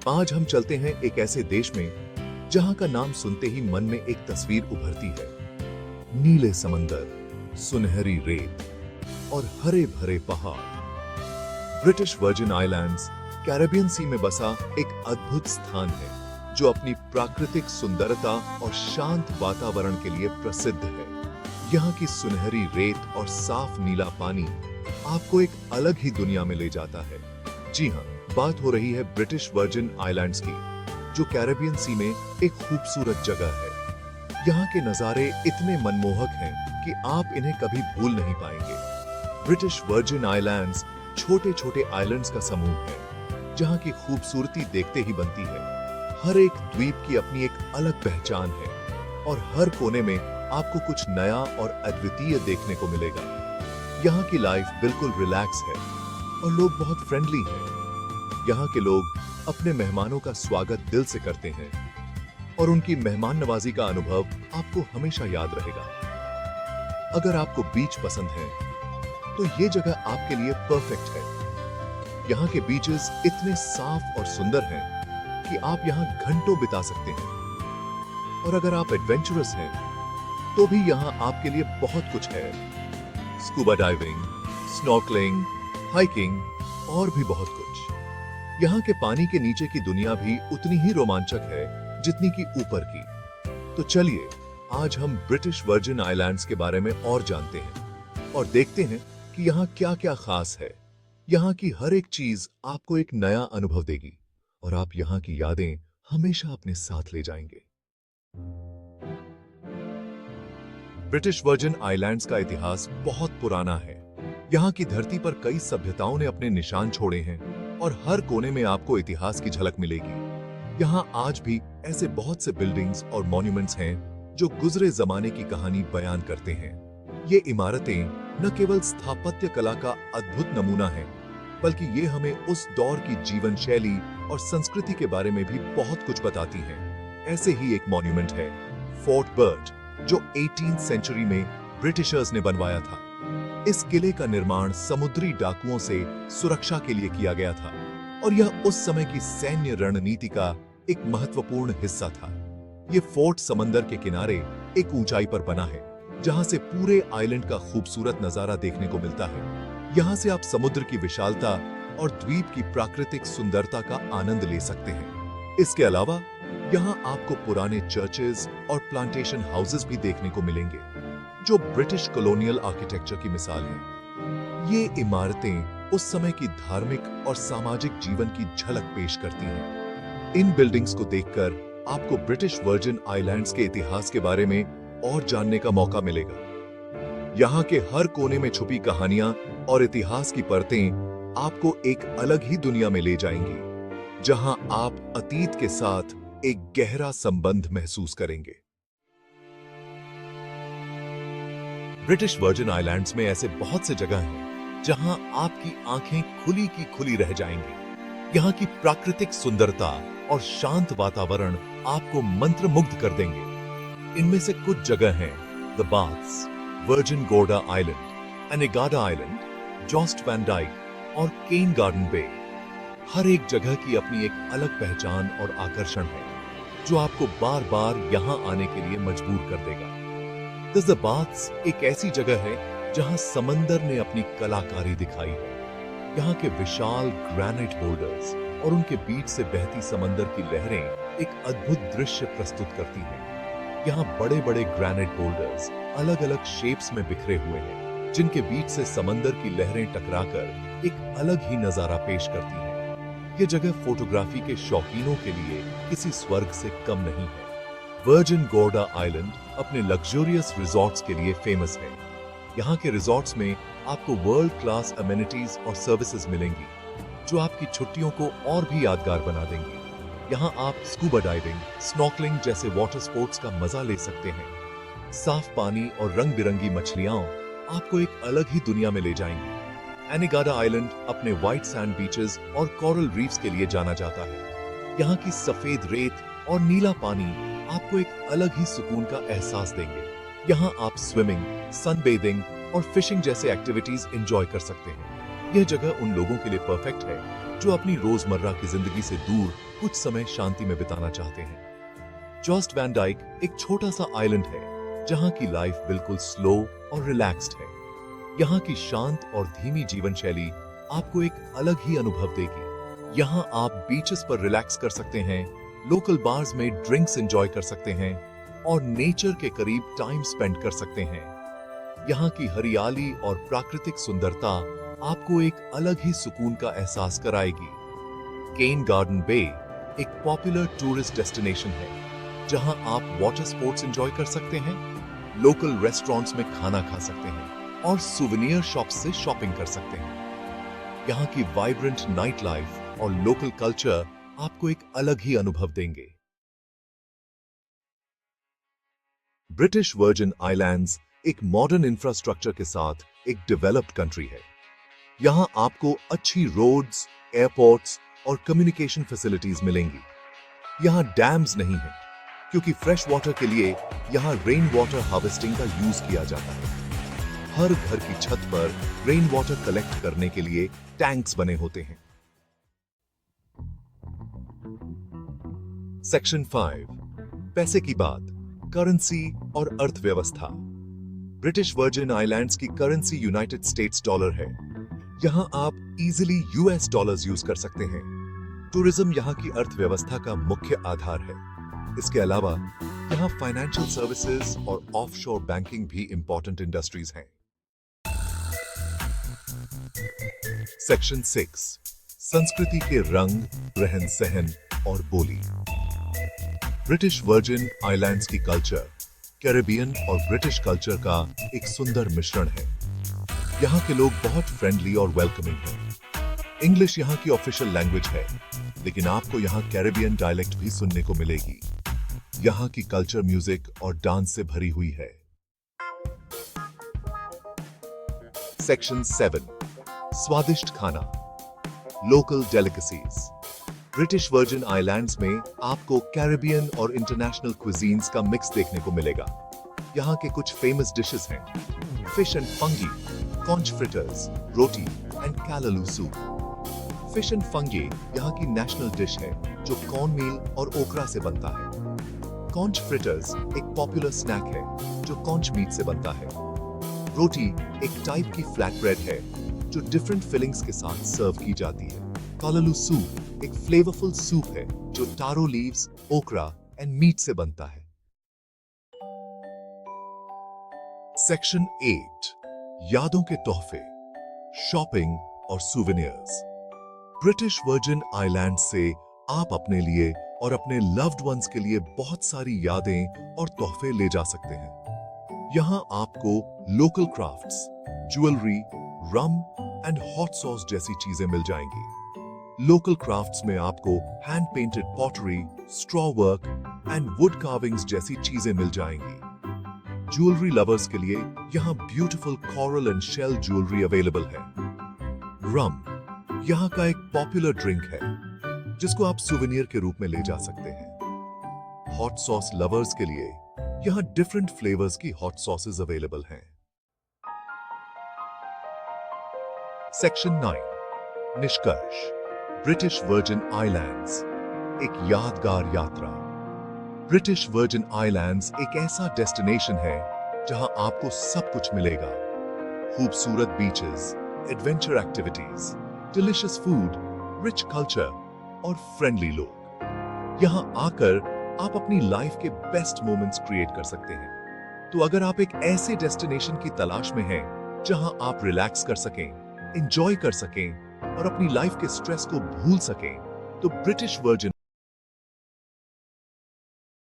आज हम चलते हैं एक ऐसे देश में जहां का नाम सुनते ही मन में एक तस्वीर उभरती है। नीले समंदर, सुनहरी रेत और हरे भरे पहाड़। British virgin islands Caribbean sea में बसा एक अद्भुत स्थान है जो अपनी प्राकृतिक सुंदरता और शांत वातावरण के लिए प्रसिद्ध है। यहाँ की सुनहरी रेत और साफ नीला पानी आपको एक अलग ही दुनिया में ले जाता है। जी हाँ, बात हो रही है ब्रिटिश वर्जिन आइलैंड्स की, जो कैरेबियन सी में एक खूबसूरत जगह है। यहाँ के नजारे इतने मनमोहक हैं कि आप इन्हें कभी भूल नहीं पाएंगे। ब्रिटिश वर्जिन आइलैंड्स छोटे छोटे आइलैंड्स का समूह है जहाँ की खूबसूरती देखते ही बनती है। हर एक द्वीप की अपनी एक अलग पहचान है और हर कोने में आपको कुछ नया और अद्वितीय देखने को मिलेगा। यहाँ की लाइफ बिल्कुल रिलैक्स है और लोग बहुत फ्रेंडली हैं। यहाँ के लोग अपने मेहमानों का स्वागत दिल से करते हैं और उनकी मेहमान नवाजी का अनुभव आपको हमेशा याद रहेगा। अगर आपको बीच पसंद है तो ये जगह आपके लिए परफेक्ट है। यहाँ के बीचेस इतने साफ और सुंदर हैं कि आप यहाँ घंटों बिता सकते हैं। और अगर आप एडवेंचरस हैं तो भी यहाँ आपके लिए बहुत कुछ है। स्कूबा डाइविंग, स्नॉर्कलिंग, हाइकिंग और भी बहुत कुछ। यहाँ के पानी के नीचे की दुनिया भी उतनी ही रोमांचक है जितनी कि ऊपर की। तो चलिए आज हम ब्रिटिश वर्जिन आइलैंड्स के बारे में और जानते हैं और देखते हैं कि यहाँ क्या क्या खास है। यहाँ की हर एक चीज आपको एक नया अनुभव देगी और आप यहाँ की यादें हमेशा अपने साथ ले जाएंगे। ब्रिटिश वर्जिन आइलैंड्स का इतिहास बहुत पुराना है। यहाँ की धरती पर कई सभ्यताओं ने अपने निशान छोड़े हैं और हर कोने में आपको इतिहास की झलक मिलेगी। यहाँ आज भी ऐसे बहुत से बिल्डिंग्स और मॉन्यूमेंट्स हैं जो गुजरे जमाने की कहानी बयान करते हैं। ये इमारतें न केवल स्थापत्य कला का अद्भुत नमूना हैं, बल्कि ये हमें उस दौर की जीवन शैली और संस्कृति के बारे में भी बहुत कुछ बताती हैं। ऐसे ही एक मॉन्यूमेंट है फोर्ट बर्ट, जो 18th सेंचुरी में ब्रिटिशर्स ने बनवाया था। इस किले का निर्माण समुद्री डाकुओं से सुरक्षा के लिए किया गया था और यह उस समय की सैन्य रणनीति का एक महत्वपूर्ण हिस्सा था। यह फोर्ट समंदर के किनारे एक ऊंचाई पर बना है जहां से पूरे आइलैंड का खूबसूरत नजारा देखने को मिलता है। यहां से आप समुद्र की विशालता और द्वीप की प्राकृतिक सुंदरता का आनंद ले सकते हैं। इसके अलावा यहाँ आपको पुराने चर्चेज और प्लांटेशन हाउसेस भी देखने को मिलेंगे, जो ब्रिटिश कॉलोनियल आर्किटेक्चर की मिसाल हैं। ये इमारतें उस समय की धार्मिक और सामाजिक जीवन की झलक पेश करती हैं। इन बिल्डिंग्स को देखकर आपको ब्रिटिश वर्जिन आइलैंड्स के इतिहास के बारे में और जानने का मौका मिलेगा। यहाँ के हर कोने में छुपी कहानियां और इतिहास की परतें आपको एक अलग ही दुनिया में ले जाएंगी, जहां आप अतीत के साथ एक गहरा संबंध महसूस करेंगे। ब्रिटिश वर्जिन आइलैंड्स में ऐसे बहुत से जगह हैं जहां आपकी आंखें खुली की खुली रह जाएंगी। यहाँ की प्राकृतिक सुंदरता और शांत वातावरण आपको मंत्रमुग्ध कर देंगे। इनमें से कुछ जगह हैं the Baths, Virgin Gorda Island, Anegada Island, Jost Van Dyke और केन गार्डन बे। हर एक जगह की अपनी एक अलग पहचान और आकर्षण है जो आपको बार बार यहाँ आने के लिए मजबूर कर देगा। द बाथ्स एक ऐसी जगह है जहाँ समंदर ने अपनी कलाकारी दिखाई है। यहाँ के विशाल ग्रेनाइट बोल्डर्स और उनके बीच से बहती समंदर की लहरें एक अद्भुत दृश्य प्रस्तुत करती हैं। यहाँ बड़े बड़े ग्रेनाइट बोल्डर्स अलग अलग शेप्स में बिखरे हुए हैं, जिनके बीच से समंदर की लहरें टकराकर एक अलग ही नजारा पेश करती हैं। यह जगह फोटोग्राफी के शौकीनों के लिए किसी स्वर्ग से कम नहीं है। वर्जिन गोर्डा आइलैंड अपने लग्जरियस रिजॉर्ट्स के लिए फेमस है। यहाँ के रिजॉर्ट्स में आपको वर्ल्ड क्लास अमेनिटीज और सर्विसेज मिलेंगी जो आपकी छुट्टियों को और भी यादगार बना देंगी। यहाँ आप स्कूबा डाइविंग, स्नॉर्कलिंग जैसे वाटर स्पोर्ट्स का मजा ले सकते हैं। साफ पानी और रंग बिरंगी मछलियां आपको एक अलग ही दुनिया में ले जाएंगी। एनेगाडा आइलैंड अपने व्हाइट सैंड बीचेस और कोरल रीफ्स के लिए जाना जाता है। यहाँ की सफेद रेत और नीला पानी आपको एक अलग ही सुकून का एहसास देंगे। यहाँ आप स्विमिंग, सनबेदिंग और फिशिंग जैसे एक्टिविटीज एंजॉय कर सकते हैं। यह जगह उन लोगों के लिए परफेक्ट है जो अपनी रोजमर्रा की जिंदगी से दूर कुछ समय शांति में बिताना चाहते हैं। जॉस्ट वैन डाइक एक छोटा सा आइलैंड है जहां की लाइफ बिल्कुल स्लो और रिलैक्स्ड है। यहाँ की शांत और धीमी जीवन शैली आपको एक अलग ही अनुभव देगी। यहाँ आप बीचेस पर रिलैक्स कर सकते हैं, लोकल बार्स में ड्रिंक्स एंजॉय कर सकते हैं और नेचर के करीब टाइम स्पेंड कर सकते हैं। यहाँ की हरियाली और प्राकृतिक सुंदरता आपको एक अलग ही सुकून का एहसास कराएगी। केन गार्डन बे एक पॉपुलर टूरिस्ट डेस्टिनेशन है जहां आप वाटर स्पोर्ट्स एंजॉय कर सकते हैं, लोकल रेस्टोरेंट्स में खाना खा सकते हैं और सुवेनियर शॉप्स से शॉपिंग कर सकते हैं। यहाँ की वाइब्रेंट नाइट लाइफ और लोकल कल्चर आपको एक अलग ही अनुभव देंगे। ब्रिटिश वर्जिन आइलैंड्स एक मॉडर्न इंफ्रास्ट्रक्चर के साथ एक डेवलप्ड कंट्री है। यहाँ आपको अच्छी रोड्स, एयरपोर्ट्स और कम्युनिकेशन फैसिलिटीज मिलेंगी। यहाँ डैम्स नहीं है क्योंकि फ्रेश वाटर के लिए यहाँ रेन वाटर हार्वेस्टिंग का यूज किया जाता है। हर घर की छत पर रेन वाटर कलेक्ट करने के लिए टैंक्स बने होते हैं। सेक्शन 5, पैसे की बात, करेंसी और अर्थव्यवस्था। ब्रिटिश वर्जिन आइलैंड्स की करेंसी यूनाइटेड स्टेट्स डॉलर है। यहाँ आप इजीली यूएस डॉलर्स यूज कर सकते हैं। टूरिज्म यहाँ की अर्थव्यवस्था का मुख्य आधार है। इसके अलावा यहाँ फाइनेंशियल सर्विसेज और ऑफशोर बैंकिंग भी इंपॉर्टेंट इंडस्ट्रीज हैं। सेक्शन 6, संस्कृति के रंग, रहन सहन और बोली। ब्रिटिश वर्जिन आइलैंड्स की कल्चर कैरेबियन और ब्रिटिश कल्चर का एक सुंदर मिश्रण है। यहाँ के लोग बहुत फ्रेंडली और वेलकमिंग हैं। इंग्लिश यहाँ की ऑफिशियल लैंग्वेज है, लेकिन आपको यहाँ कैरेबियन डायलेक्ट भी सुनने को मिलेगी। यहाँ की कल्चर म्यूजिक और डांस से भरी हुई है। सेक्शन 7, स्वादिष्ट खाना, local delicacies. British virgin islands में आपको कैरेबियन और इंटरनेशनल क्विजीन्स का मिक्स देखने को मिलेगा। यहाँ के कुछ फेमस डिशेस हैं fish and fungi, conch fritters, roti and callaloo soup. Fish and fungi यहाँ की नेशनल डिश है जो कॉर्न मील और ओकरा से बनता है। कॉन्च फ्रिटर्स एक पॉपुलर स्नैक है जो कॉन्च मीट से बनता है। रोटी एक टाइप की फ्लैट ब्रेड है जो डिफरेंट फिलिंग्स के साथ सर्व की जाती है। कालालू सूप एक फ्लेवरफुल सूप है जो टारो लीव्स, ओकरा एंड मीट से बनता है। सेक्शन 8, यादों के तोहफे, शॉपिंग और सुवेनियर्स। ब्रिटिश वर्जिन आइलैंड से आप अपने लिए और अपने लव्ड वंस के लिए बहुत सारी यादें और तोहफे ले जा सकते हैं। यहाँ आपको local crafts, jewellery, rum and hot sauce जैसी चीजें मिल जाएंगी। लोकल क्राफ्ट्स में आपको hand painted pottery, straw work and wood carvings जैसी चीजें मिल जाएंगी। ज्वेलरी लवर्स के लिए यहाँ beautiful coral and shell jewellery available है। रम यहाँ का एक पॉपुलर ड्रिंक है जिसको आप सुवेनियर के रूप में ले जा सकते हैं। हॉट सॉस लवर्स के लिए यहाँ डिफरेंट फ्लेवर्स की हॉट सॉसेस अवेलेबल हैं। सेक्शन 9, निष्कर्ष, ब्रिटिश वर्जिन आइलैंड्स एक यादगार यात्रा। ब्रिटिश वर्जिन आइलैंड्स एक ऐसा डेस्टिनेशन है जहां आपको सब कुछ मिलेगा। खूबसूरत beaches, adventure activities, delicious food, rich culture और फ्रेंडली लोग। यहां आकर आप अपनी लाइफ के बेस्ट मोमेंट्स क्रिएट कर सकते हैं। तो अगर आप एक ऐसे डेस्टिनेशन की तलाश में हैं जहां आप रिलैक्स कर सकें, एंजॉय कर सकें और अपनी लाइफ के स्ट्रेस को भूल सकें, तो ब्रिटिश वर्जिन